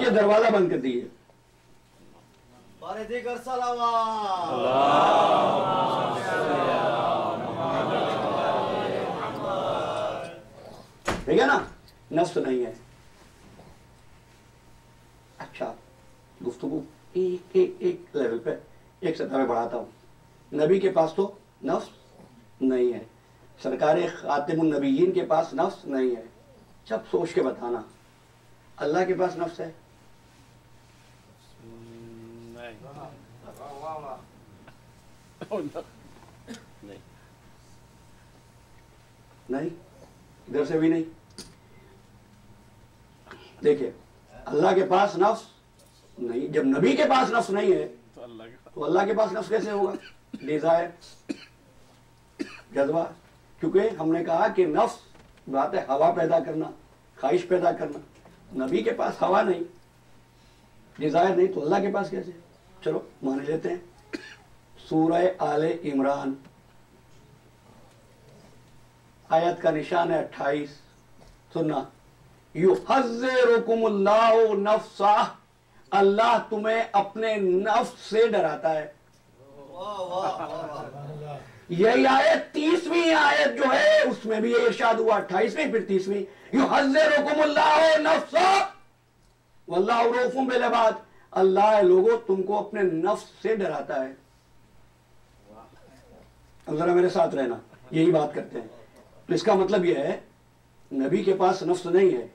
یہ دروازہ بند کر دیجیے. ٹھیک ہے نا؟ نفس نہیں ہے. اچھا گفتگو ایک لیول پہ ایک سطح پہ بڑھاتا ہوں. نبی کے پاس تو نفس نہیں ہے, سرکار خاتم النبیین کے پاس نفس نہیں ہے. جب سوچ کے بتانا, اللہ کے پاس نفس ہے؟ نہیں, ادھر سے بھی نہیں. دیکھیے اللہ کے پاس نفس نہیں. جب نبی کے پاس نفس نہیں ہے تو اللہ کے پاس نفس کیسے ہوگا؟ ڈیزائر, جذبہ. کیونکہ ہم نے کہا کہ نفس بات ہے ہوا پیدا کرنا, خواہش پیدا کرنا. نبی کے پاس ہوا نہیں, ڈیزائر نہیں, تو اللہ کے پاس کیسے؟ چلو مان لیتے ہیں. سورہ آل عمران آیت کا نشان ہے 28. سننا, یحذرکم اللہ نفسہ, اللہ تمہیں اپنے نفس سے ڈراتا ہے. یہی آیت 30ویں آیت جو ہے اس میں بھی یہ ارشاد ہوا, 28ویں پھر 30ویں. یحذرکم اللہ نفسہ واللہ رؤوف بالعباد, اللہ لوگوں تم کو اپنے نفس سے ڈراتا ہے. اب ذرا میرے ساتھ رہنا, یہی بات کرتے ہیں. تو اس کا مطلب یہ ہے نبی کے پاس نفس نہیں ہے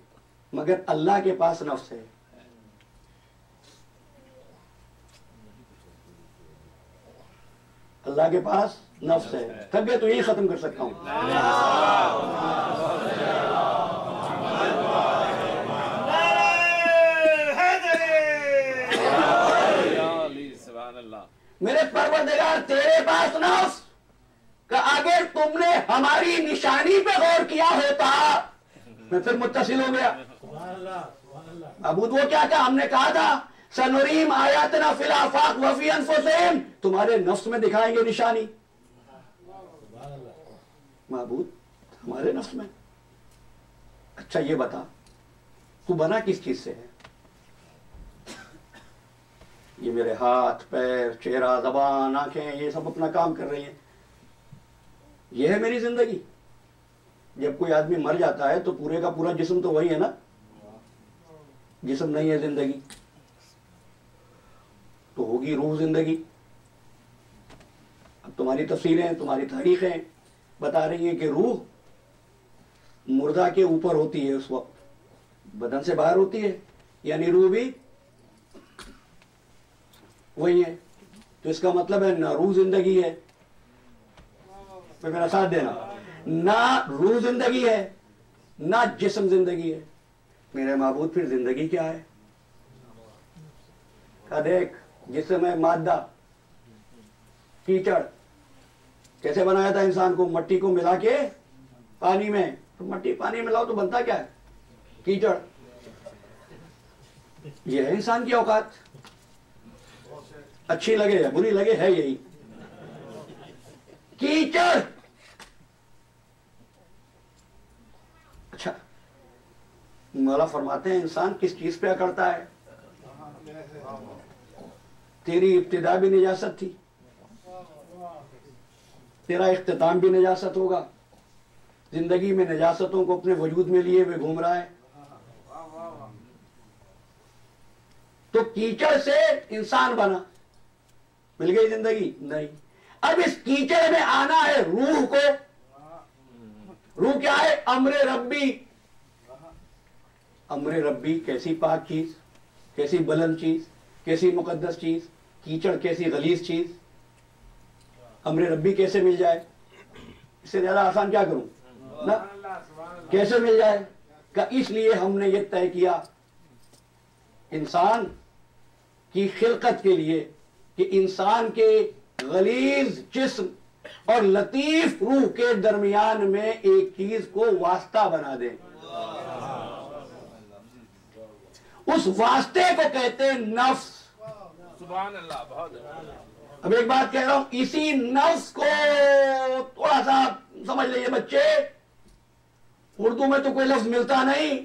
مگر اللہ کے پاس نفس ہے. اللہ کے پاس نفس ہے. تھک گئے تو یہی ختم کر سکتا ہوں. میرے پروردگار تیرے پاس نفس کہ اگر تم نے ہماری نشانی پہ غور کیا ہوتا, میں پھر متصل ہو گیا. ابود وہ کیا کہا, ہم نے کہا تھا سنوریم آیاتنا فی الآفاق وفی انفسہم, تمہارے نفس میں دکھائیں گے نشانی. معبود ہمارے نفس میں. اچھا یہ بتا تو بنا کس چیز سے ہے؟ یہ میرے ہاتھ پیر چہرہ زبان آنکھیں یہ سب اپنا کام کر رہی ہیں, یہ ہے میری زندگی. جب کوئی آدمی مر جاتا ہے تو پورے کا پورا جسم تو وہی ہے نا, جسم نہیں ہے زندگی, تو ہوگی روح زندگی. اب تمہاری تفسیریں تمہاری تاریخیں بتا رہی ہیں کہ روح مردہ کے اوپر ہوتی ہے, اس وقت بدن سے باہر ہوتی ہے, یعنی روح بھی وہی ہے. تو اس کا مطلب ہے نہ روح زندگی ہے, پھر میرا ساتھ دینا, نہ روح زندگی ہے نہ جسم زندگی ہے. میرے معبود پھر زندگی کیا ہے؟ کہ دیکھ جسم ہے مادہ, کیچڑ. کیسے بنایا تھا انسان کو؟ مٹی کو ملا کے پانی میں, تو مٹی پانی ملاؤ تو بنتا کیا ہے؟ کیچڑ. یہ ہے انسان کی اوقات, اچھی لگے یا بری لگے ہے یہی کیچڑ. اچھا مولا فرماتے ہیں انسان کس چیز پہ اکڑتا ہے؟ تیری ابتدا بھی نجاست تھی, تیرا اختتام بھی نجاست ہوگا. زندگی میں نجاستوں کو اپنے وجود میں لیے ہوئے گھوم رہا ہے. تو کیچڑ سے انسان بنا, مل گئی زندگی؟ نہیں. اب اس کیچڑ میں آنا ہے روح کو. روح کیا ہے؟ امر ربی. امر ربی کیسی پاک چیز, کیسی بلند چیز, کیسی مقدس چیز. کیچڑ کیسی غلیظ چیز. امر ربی کیسے مل جائے؟ اس سے زیادہ آسان کیا کروں نا, کیسے مل جائے؟ کہ اس لیے ہم نے یہ طے کیا انسان کی خلقت کے لیے کہ انسان کے غلیظ جسم اور لطیف روح کے درمیان میں ایک چیز کو واسطہ بنا دیں. اس واسطے کو کہتے ہیں نفس. سبحان اللہ. بہت اب ایک بات کہہ رہا ہوں, اسی نفس کو تھوڑا سا سمجھ لئیے بچے, اردو میں تو کوئی لفظ ملتا نہیں,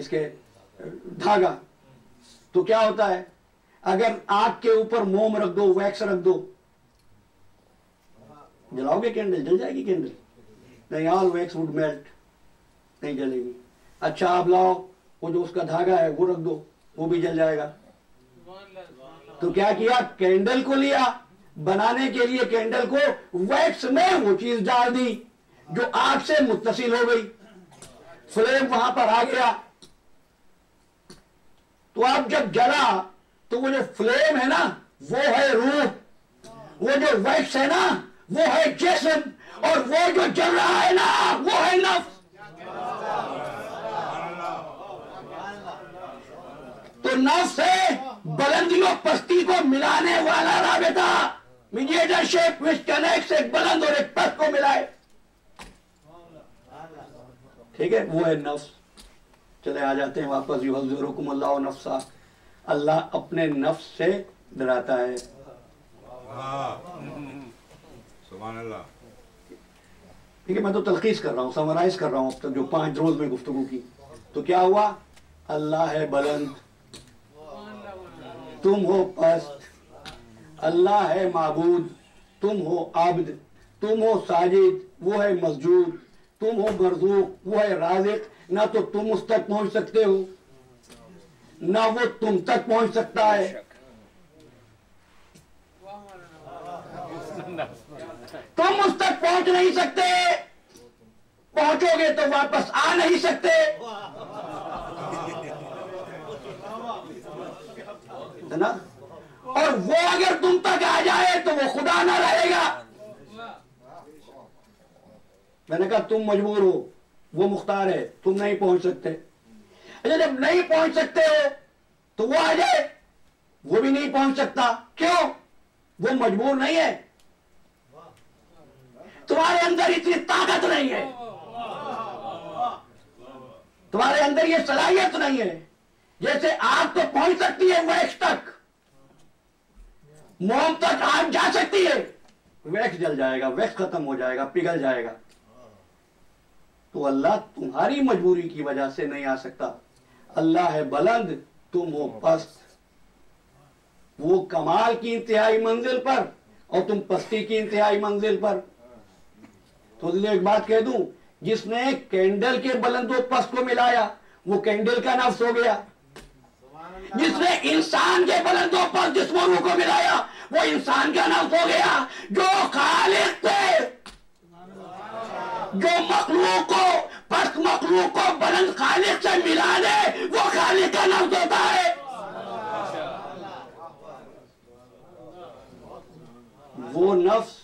اس کے دھاگا، تو کیا ہوتا ہے؟ اگر آگ کے اوپر موم رکھ دو، ویکس رکھ دو، جلاؤ گے کینڈل؟ جل جائے گی کینڈل؟ نہیں، آل ویکس وڈ میلٹ، نہیں جلے گی۔ اچھا آپ لاؤ وہ جو اس کا دھاگا ہے وہ رکھ دو، وہ بھی جل جائے گا۔ تو کیا کیا؟ کینڈل کو لیا، بنانے کے لیے کینڈل کو ویکس میں وہ چیز ڈال دی جو آگ سے متصل ہو گئی، فلیم وہاں پر آ گیا۔ تو اب جب جلا تو وہ جو فلیم ہے نا وہ ہے روح، وہ جو ویکس ہے نا وہ ہے جسم، اور وہ جو جل رہا ہے نا وہ ہے نفس۔ تو نفس ہے بلندی و پستی کو ملانے والا رابطہ، میڈیٹر شپ وچ کنیکٹس ایک بلند اور ایک پست کو ملائے، ٹھیک ہے، وہ ہے نفس۔ چلے آ جاتے ہیں واپس، یحذرکم اللہ نفسا، اللہ اپنے نفس سے ڈراتا ہے۔ سبحان اللہ۔ ٹھیک ہے، میں تو تلخیص کر رہا ہوں، سمرائز کر رہا ہوں اب تک جو 5 روز میں گفتگو کی۔ تو کیا ہوا؟ اللہ ہے بلند، تم ہو پست، اللہ ہے معبود، تم ہو عبد، تم ہو ساجد، وہ ہے مسجود، تم ہو مرزوق، وہ ہے رازق۔ نہ تو تم اس تک پہنچ سکتے ہو نہ وہ تم تک پہنچ سکتا ہے۔ تم اس تک پہنچ نہیں سکتے، پہنچو گے تو واپس آ نہیں سکتے، ہے نا؟ اور وہ اگر تم تک آ جائے تو وہ خدا نہ رہے گا۔ میں نے کہا تم مجبور ہو، وہ مختار ہے، تم نہیں پہنچ سکتے۔ اچھا جب نہیں پہنچ سکتے ہو تو وہ آ جائے، وہ بھی نہیں پہنچ سکتا، کیوں؟ وہ مجبور نہیں ہے، تمہارے اندر اتنی طاقت نہیں ہے، تمہارے اندر یہ صلاحیت نہیں ہے۔ جیسے آگ تو پہنچ سکتی ہے ویکس تک، موم تک آگ جا سکتی ہے، ویکس جل جائے گا، ویکس ختم ہو جائے گا، پگھل جائے گا۔ تو اللہ تمہاری مجبوری کی وجہ سے نہیں آ سکتا۔ اللہ ہے بلند، تم ہو پست، وہ کمال کی انتہائی منزل پر اور تم پستی کی انتہائی منزل پر۔ تو ایک بات کہہ دوں، جس نے کینڈل کے بلند و پست کو ملایا وہ کینڈل کا نفس ہو گیا، جس نے انسان کے بلند و پست جسم و روح کو ملایا وہ انسان کا نفس ہو گیا۔ جو خالق تھے، جو مخلوق کو، پست مخلوق کو بلند خالق سے ملا دے وہ خالق کا نفس ہوتا ہے۔ وہ نفس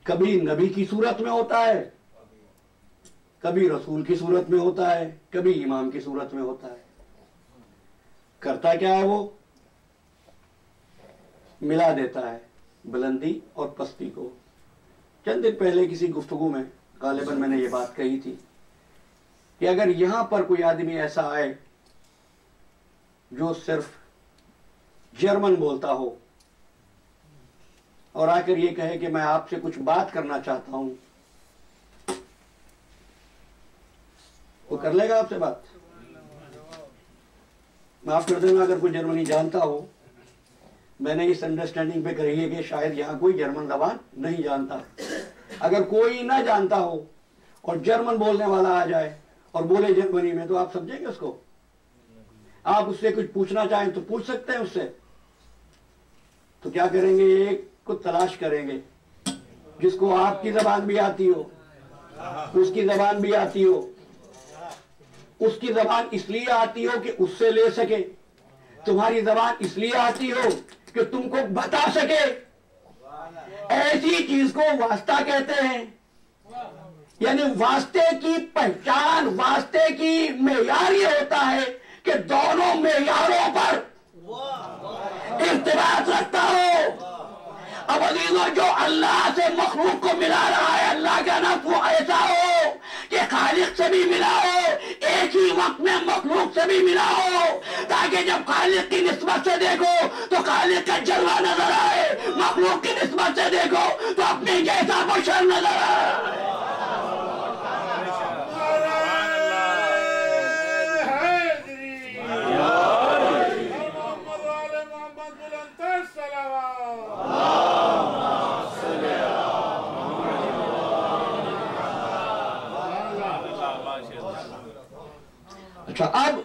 کبھی نبی کی صورت میں ہوتا ہے، کبھی رسول کی صورت میں ہوتا ہے، کبھی امام کی صورت میں ہوتا ہے۔ کرتا کیا ہے؟ وہ ملا دیتا ہے بلندی اور پستی کو۔ چند دن پہلے کسی گفتگو میں غالباً میں نے یہ بات کہی تھی کہ اگر یہاں پر کوئی آدمی ایسا آئے جو صرف جرمن بولتا ہو اور آ کر یہ کہے کہ میں آپ سے کچھ بات کرنا چاہتا ہوں، وہ کر لے گا آپ سے بات؟ معاف کر دینا اگر کوئی جرمنی جانتا ہو، میں نے اس انڈرسٹینڈنگ پہ کہی ہے کہ شاید یہاں کوئی جرمن زبان نہیں جانتا۔ اگر کوئی نہ جانتا ہو اور جرمن بولنے والا آ جائے اور بولے جرمنی میں تو آپ سمجھیں گے اس کو؟ آپ اس سے کچھ پوچھنا چاہیں تو پوچھ سکتے ہیں اس سے؟ تو کیا کریں گے؟ ایک کو تلاش کریں گے جس کو آپ کی زبان بھی آتی ہو، اس کی زبان بھی آتی ہو، اس کی زبان اس لیے آتی ہو کہ اس سے لے سکے، تمہاری زبان اس لیے آتی ہو کہ تم کو بتا سکے۔ ایسی چیز کو واسطہ کہتے ہیں، یعنی واسطے کی پہچان، واسطے کی معیار یہ ہوتا ہے کہ دونوں معیاروں پر ارتباط رکھتا ہو۔ اب عزیزوں، جو اللہ سے مخلوق کو ملا رہا ہے، اللہ کا نفس وہ ایسا ہو کہ خالق سے بھی ملا ہو، ایک ہی وقت میں مخلوق سے بھی ملا ہو، تاکہ جب خالق کی نسبت سے دیکھو تو خالق کا جلوہ نظر آئے، مخلوق کی نسبت سے دیکھو تو اپنے جیسا بشر نظر آئے۔ اچھا اب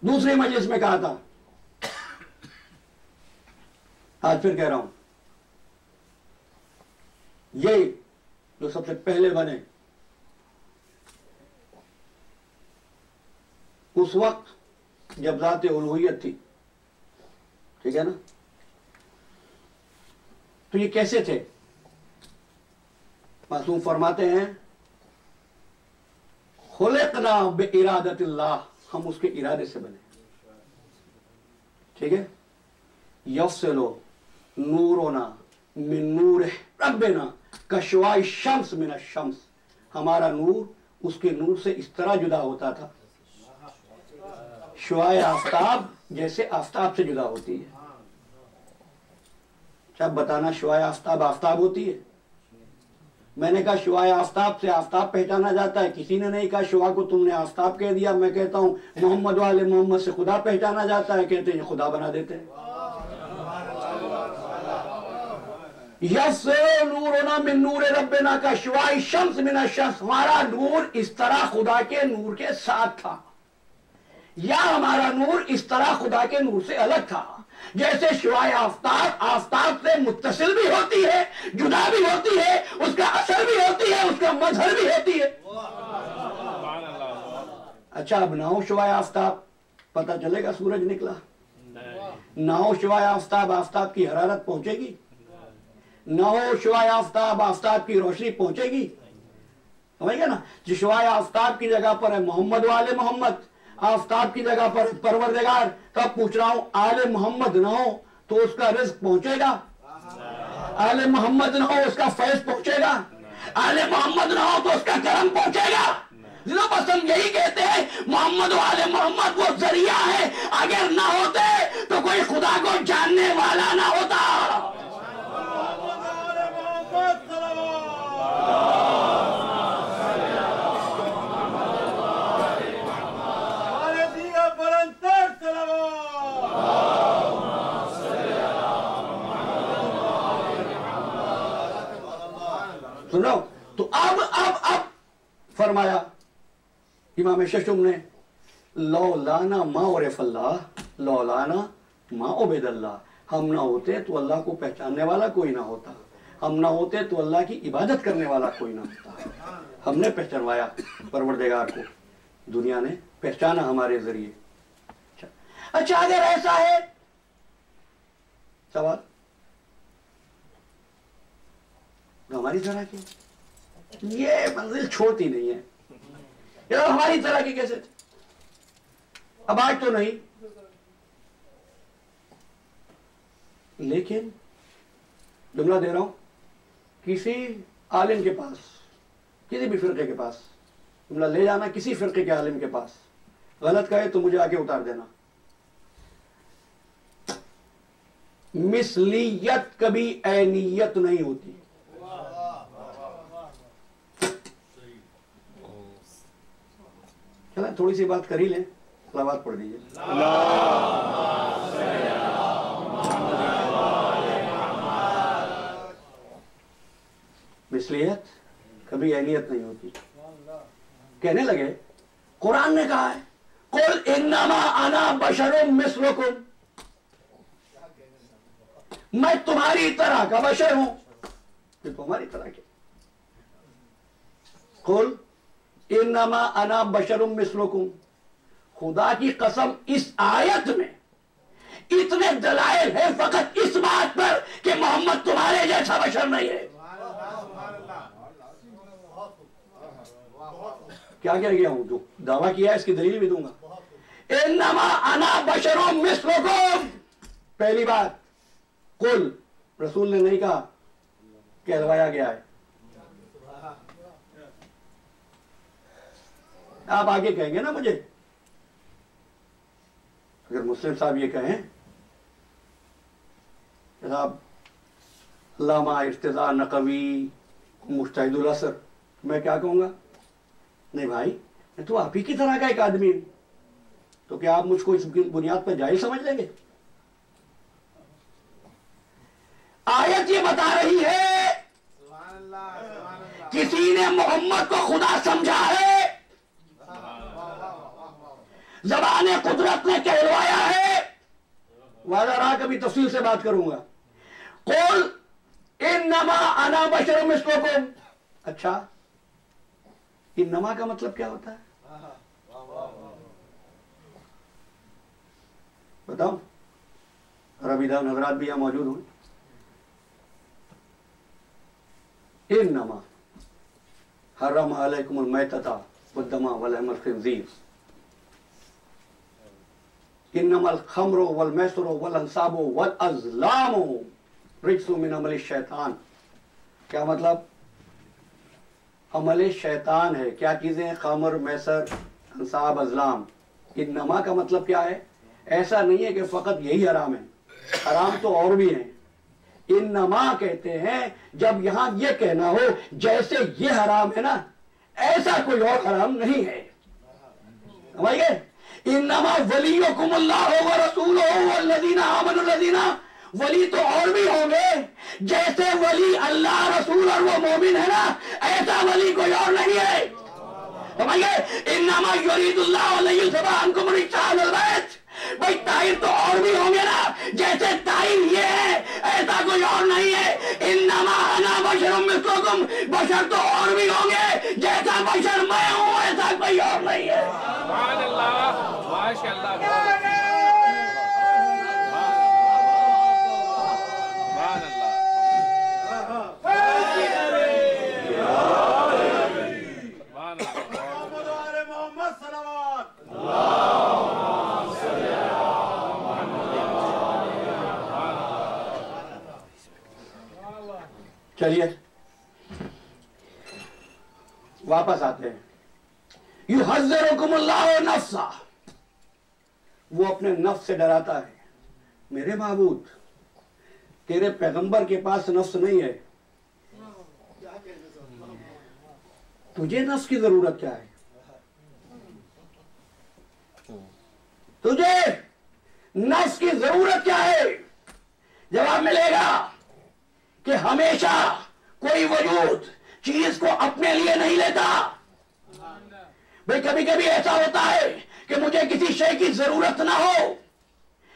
دوسری مجلس میں کہا تھا، آج پھر کہہ رہا ہوں، یہ جو سب سے پہلے بنے اس وقت جب ذات الوہیت تھی، ٹھیک ہے نا، تو یہ کیسے تھے؟ معصوم فرماتے ہیں خلقنا بارادت اللہ، ہم اس کے ارادے سے بنے، ٹھیک ہے. یفصل نورنا من نور ربنا کشعاع الشمس من الشمس، ہمارا نور اس کے نور سے اس طرح جدا ہوتا تھا شعاع آفتاب جیسے آفتاب سے جدا ہوتی ہے. کیا بتانا شعاع آفتاب آفتاب ہوتی ہے؟ میں نے کہا شعاع آفتاب سے آفتاب پہچانا جاتا ہے. کسی نے نہیں کہا شعاع کو تم نے آفتاب کہہ دیا. میں کہتا ہوں محمد والے محمد سے خدا پہچانا جاتا ہے، کہتے ہیں خدا بنا دیتے ہیں. یفصل نورنا من نور ربنا کشعاع الشمس من الشمس، ہمارا نور اس طرح خدا کے نور کے ساتھ تھا، یا ہمارا نور اس طرح خدا کے نور سے الگ تھا. جیسے شعاع آفتاب آفتاب سے متصل بھی ہوتی ہے، جدا بھی ہوتی ہے، اس کا اثر بھی ہوتی ہے، اس کا مظہر بھی ہوتی ہے. اچھا اب نہ ہو شعاع آفتاب، پتہ چلے گا سورج نکلا. نہ ہو شعاع آفتاب، آفتاب کی حرارت پہنچے گی. نہ ہو شعاع آفتاب، آفتاب کی روشنی پہنچے گی. سمجھ گئے نا؟ جو شعاع آفتاب کی جگہ پر ہے محمد والے محمد، آفتاب کی جگہ پر پروردگار. تو اب پوچھ رہا ہوں آل محمد نہ ہو تو اس کا رزق پہنچے گا؟ آل محمد نہ ہو اس کا فیض پہنچے گا؟ آل محمد نہ ہو تو اس کا کرم پہنچے گا؟ بس ہم یہی کہتے ہیں محمد و آل محمد وہ ذریعہ ہے، اگر نہ ہوتے تو کوئی خدا کو جاننے والا نہ ہوتا. سنو تو اب فرمایا امام ششم نے لولانا ما عرف اللہ لولانا ما عبد اللہ، ہم نہ ہوتے تو اللہ کو پہچاننے والا کوئی نہ ہوتا، ہم نہ ہوتے تو اللہ کی عبادت کرنے والا کوئی نہ ہوتا. ہم نے پہچانوایا پروردگار کو، دنیا نے پہچانا ہمارے ذریعے. اچھا اگر ایسا ہے، سوال ہماری طرح کی یہ منزل چھوڑتی نہیں ہے. یار ہماری طرح کی کیسے تھے؟ اب آج تو نہیں، لیکن جملہ دے رہا ہوں، کسی عالم کے پاس، کسی بھی فرقے کے پاس جملہ لے جانا، کسی فرقے کے عالم کے پاس غلط کہے تو مجھے آگے اتار دینا. مثلیت کبھی عینیت نہیں ہوتی. چلیں تھوڑی سی بات کر ہی لیں، صلوات پڑھ دیجیے. مثلیت کبھی عینیت نہیں ہوتی. کہنے لگے قرآن نے کہا ہے قل انما انا بشر مثلکم، میں تمہاری طرح کا بشر ہوں. یہ تمہاری طرح کے قل انما انا بشر مثلکم. خدا کی قسم اس آیت میں اتنے دلائل ہیں فقط اس بات پر کہ محمد تمہارے جیسا بشر نہیں ہے. کیا کہہ گیا ہوں؟ جو دعویٰ کیا ہے اس کی دلیل بھی دوں گا. انما انا بشر مثلکم، پہلی بات قل، رسول نے نہیں کہا، کہلوایا گیا ہے. آپ آگے کہیں گے نا مجھے، اگر مسلم صاحب یہ کہیں جناب علامہ ارتضیٰ نقوی مجتہد الاثر، میں کیا کہوں گا؟ نہیں بھائی میں تو آپ ہی کی طرح کا ایک آدمی ہوں. تو کیا آپ مجھ کو اس بنیاد پر جاہل سمجھ لیں گے؟ آیت یہ بتا رہی ہے کسی نے محمد کو خدا سمجھا ہے زبان قدرت نے کہلوایا ہے، وعدہ رہا کبھی تفصیل سے بات کروں گا، قل انما انا بشر مثلکم۔ اچھا انما کا مطلب کیا ہوتا ہے بتاؤ؟ ربی دان حضرات بھی یہاں موجود ہوں۔ انما حرم علیکم المیتۃ والدم ولحم الخنزیر انما الخمر والمیسر والانصاب والازلام رجس من عمل الشیطان۔ کیا مطلب؟ عمل شیطان ہے۔ کیا چیزیں؟ خمر، میسر، انصاب، ازلام۔ انما کا مطلب کیا ہے؟ ایسا نہیں ہے کہ فقط یہی حرام ہے، حرام تو اور بھی ہیں۔ انما کہتے ہیں جب یہاں یہ کہنا ہو جیسے یہ حرام ہے نا، ایسا کوئی اور حرام نہیں ہے۔ سمجھئے؟ انما ولیکم اللہ ورسولہ والذین آمنوا الذین، ولی تو اور بھی ہوں گے، جیسے ولی اللہ، رسول اور وہ مومن ہے نا، ایسا ولی کوئی اور نہیں ہے۔ سمجھئے؟ انما یرید اللہ لیذھب عنکم الرجس اہل البیت۔ بھئی تعین تو اور بھی ہوں گے نا، جیسے تعین یہ ہے ایسا کوئی اور نہیں ہے۔ انما انا بشر مثلکم، بشر تو اور بھی ہوں گے، جیسا بشر میں ہوں ایسا کوئی اور نہیں ہے۔ سبحان اللہ، ماشاء اللہ، سبحان اللہ۔ چلیے واپس آتے ہیں۔ یحذرکم اللہ نفسہ، وہ اپنے نفس سے ڈراتا ہے۔ میرے معبود، تیرے پیغمبر کے پاس نفس نہیں ہے، تجھے نفس کی ضرورت کیا ہے؟ تجھے نفس کی ضرورت کیا ہے؟ جواب ملے گا کہ ہمیشہ کوئی وجود چیز کو اپنے لیے نہیں لیتا۔ بھئی کبھی کبھی ایسا ہوتا ہے کہ مجھے کسی شے کی ضرورت نہ ہو،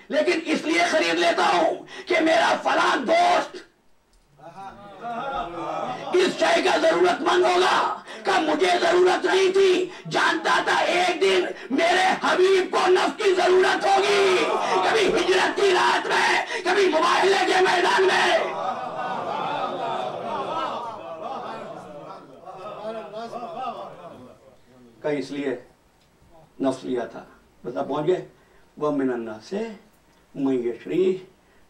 لیکن اس لیے خرید لیتا ہوں کہ میرا فلاں دوست اس شے کا ضرورت مند ہوگا، کہ مجھے ضرورت نہیں تھی، جانتا تھا ایک دن میرے حبیب کو نفس کی ضرورت ہوگی، کبھی ہجرت کی رات میں، کبھی مباہلے کے میدان میں۔ کہ اس لیے نفس لیا تھا۔ بتا پہنچ گئے؟ وَمِنَ النَّاسِ مَن يَشْرِي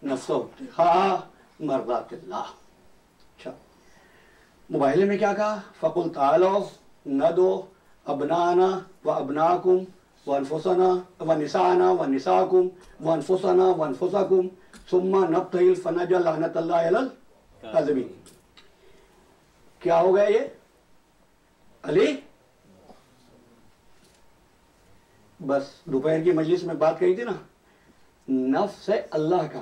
نَفْسَهُ ابْتِغَاءَ مَرْضَاتِ اللَّهِ۔ اچھا مباہلے میں کیا کہا؟ فَقُلْ تَعَالَوْا نَدْعُوا أَبْنَاءَنَا وَأَبْنَاءَكُمْ وَأَنفُسَنَا وَنِسَاءَنَا وَنِسَاءَكُمْ وَأَنفُسَنَا وَأَنفُسَكُمْ ثُمَّ نَبْتَهِلْ فَنَجْعَلْ لَعْنَةَ اللَّهِ عَلَى الْكَاذِبِينَ۔ کیا ہو گیا یہ علی؟ بس دوپہر کی مجلس میں بات کہی تھی نا، نفس ہے اللہ کا،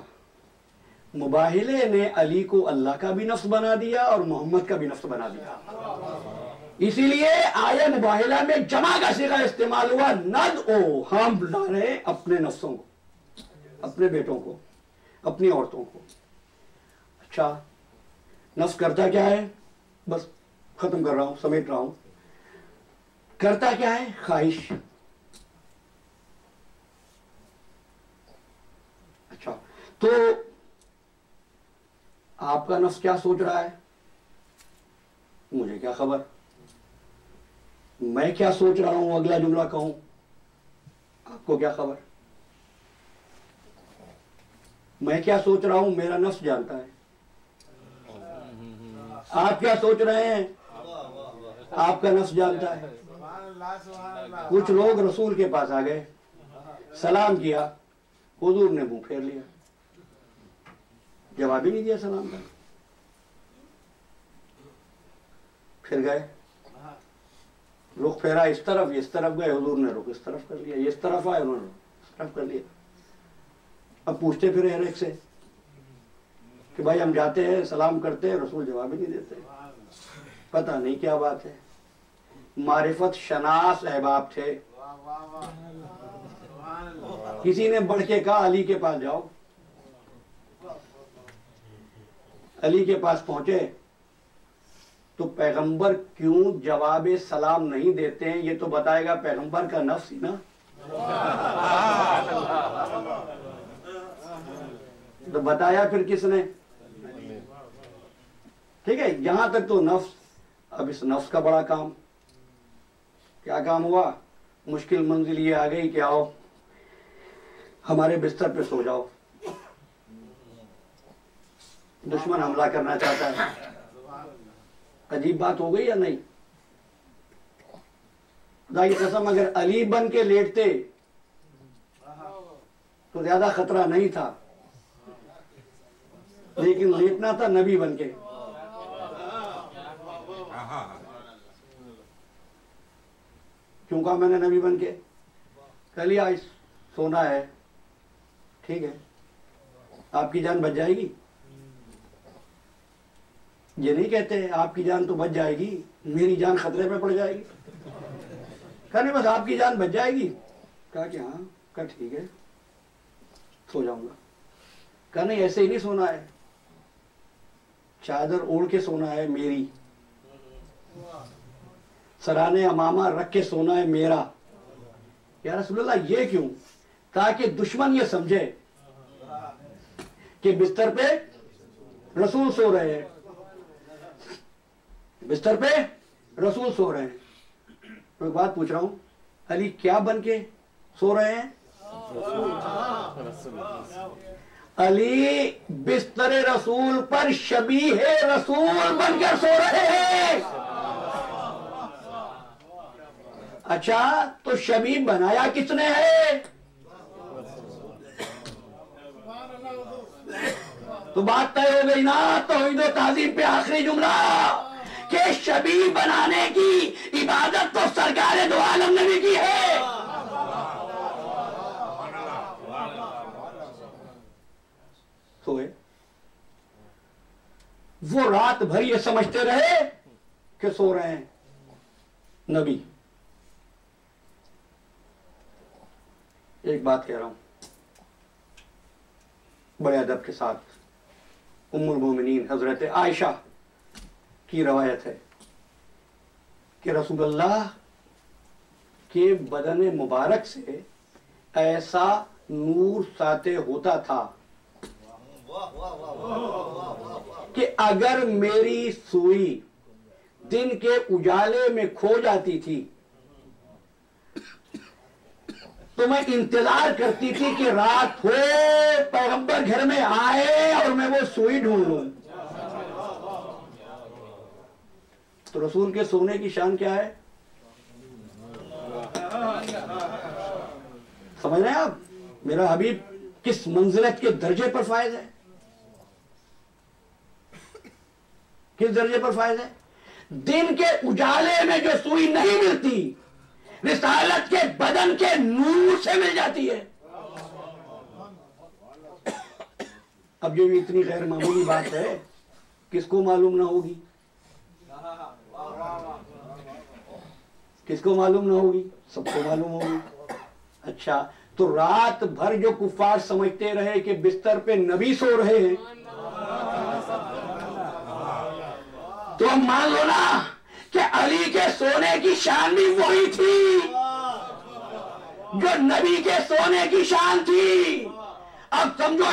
مباہلے نے علی کو اللہ کا بھی نفس بنا دیا اور محمد کا بھی نفس بنا دیا۔ اسی لیے آیہ مباہلہ میں جمع کا صیغہ استعمال ہوا، ندعو، ہم بلا رہے اپنے نفسوں کو، اپنے بیٹوں کو، اپنی عورتوں کو۔ اچھا نفس کرتا کیا ہے؟ بس ختم کر رہا ہوں، سمیٹ رہا ہوں۔ کرتا کیا ہے؟ خواہش۔ اچھا تو آپ کا نفس کیا سوچ رہا ہے؟ مجھے کیا خبر؟ میں کیا سوچ رہا ہوں اگلا جملہ کہوں، آپ کو کیا خبر؟ میں کیا سوچ رہا ہوں میرا نفس جانتا ہے۔ آپ کیا سوچ رہے ہیں آپ کا نفس جانتا ہے۔ کچھ لوگ رسول کے پاس آ گئے، سلام کیا، حضور نے منہ پھیر لیا، جواب ہی نہیں دیا سلام کا۔ پھر گئے، رخ پھیرا اس طرف، اس طرف گئے، حضور نے رخ اس طرف کر لیا، یہ اس طرف آئے، انہوں نے اس طرف کر لیا۔ اب پوچھتے پھر ہر ایک سے کہ بھائی ہم جاتے ہیں سلام کرتے ہیں، رسول جواب ہی نہیں دیتے، پتہ نہیں کیا بات ہے۔ معرفت شناس احباب تھے، کسی نے بڑھ کے کہا علی کے پاس جاؤ. علی کے پاس پہنچے تو پیغمبر کیوں جواب سلام نہیں دیتے ہیں یہ تو بتائے گا پیغمبر کا نفس ہی نا. تو بتایا پھر کس نے؟ ٹھیک ہے، یہاں تک تو نفس. اب اس نفس کا بڑا کام کیا کام ہوا؟ مشکل منزل یہ آ گئی کہ آؤ ہمارے بستر پہ سو جاؤ، دشمن حملہ کرنا چاہتا ہے. عجیب بات ہو گئی یا نہیں؟ خدا کی قسم اگر علی بن کے لیٹتے تو زیادہ خطرہ نہیں تھا، لیکن لیٹنا تھا نبی بن کے. کیوں کہا میں نے نبی بن کے؟ کہہ لیا سونا ہے، ٹھیک ہے، آپ کی جان بچ جائے گی. یہ نہیں کہتے آپ کی جان تو بچ جائے گی، میری جان خطرے میں پڑ جائے گی. کہا نہیں بس آپ کی جان بچ جائے گی. کہا کہ ہاں. کہا ٹھیک ہے سو جاؤں گا. کہا نہیں ایسے ہی نہیں سونا ہے، چادر اوڑھ کے سونا ہے میری، سرانے امامہ رکھ کے سونا ہے میرا. یا رسول اللہ یہ کیوں؟ تاکہ دشمن یہ سمجھے کہ بستر پہ رسول سو رہے ہیں، بستر پہ رسول سو رہے ہیں. تو ایک بات پوچھ رہا ہوں، علی کیا بن کے سو رہے ہیں؟ علی بستر رسول پر شبیہ رسول بن کر سو رہے ہیں. اچھا تو شبیہ بنایا کس نے ہے؟ تو بات طے ہو گئی نا. توحید و تعظیم پہ آخری جملہ کہ شبیہ بنانے کی عبادت تو سرکار دو عالم نے بھی کی ہے. سوئے وہ رات بھر یہ سمجھتے رہے کہ سو رہے ہیں نبی. ایک بات کہہ رہا ہوں بڑے ادب کے ساتھ. ام المومنین حضرت عائشہ کی روایت ہے کہ رسول اللہ کے بدن مبارک سے ایسا نور ساطع ہوتا تھا کہ اگر میری سوئی دن کے اجالے میں کھو جاتی تھی تو میں انتظار کرتی تھی کہ رات ہو پیغمبر گھر میں آئے اور میں وہ سوئی ڈھونڈ لوں. تو رسول کے سونے کی شان کیا ہے؟ سمجھ رہے ہیں آپ میرا حبیب کس منزلت کے درجے پر فائز ہے؟ کس درجے پر فائز ہے؟ دن کے اجالے میں جو سوئی نہیں ملتی رسالت کے بدن کے نور سے مل جاتی ہے. اب جو اتنی غیر معمولی بات ہے کس کو معلوم نہ ہوگی؟ کس کو معلوم نہ ہوگی؟ سب کو معلوم ہوگی. اچھا تو رات بھر جو کفار سمجھتے رہے کہ بستر پہ نبی سو رہے ہیں تو ہم مان لو نا کہ علی کے سونے کی شان بھی وہی تھی جو نبی کے سونے کی شان تھی. اب سمجھو